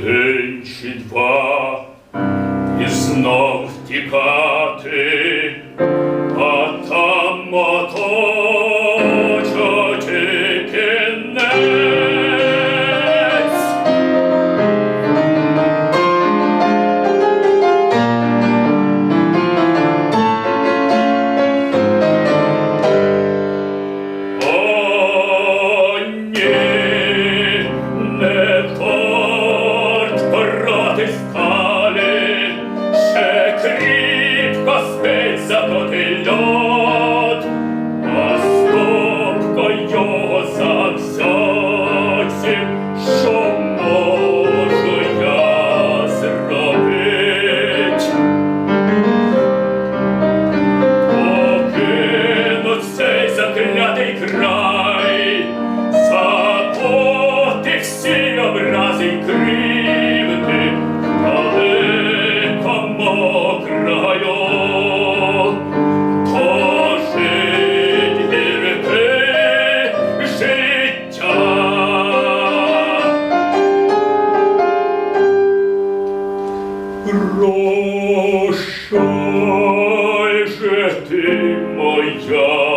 День чи два і знов втікати, а там оточити кінець. О, ні, не торт проти скалі, ще кріпко спить затотий льод, а стопка його завзяться, що можу я зробить. Покинуть цей заклятий край, забути всі образи й кривди, далеко мокраю, дожить гірке життя. Прощай же ти моя,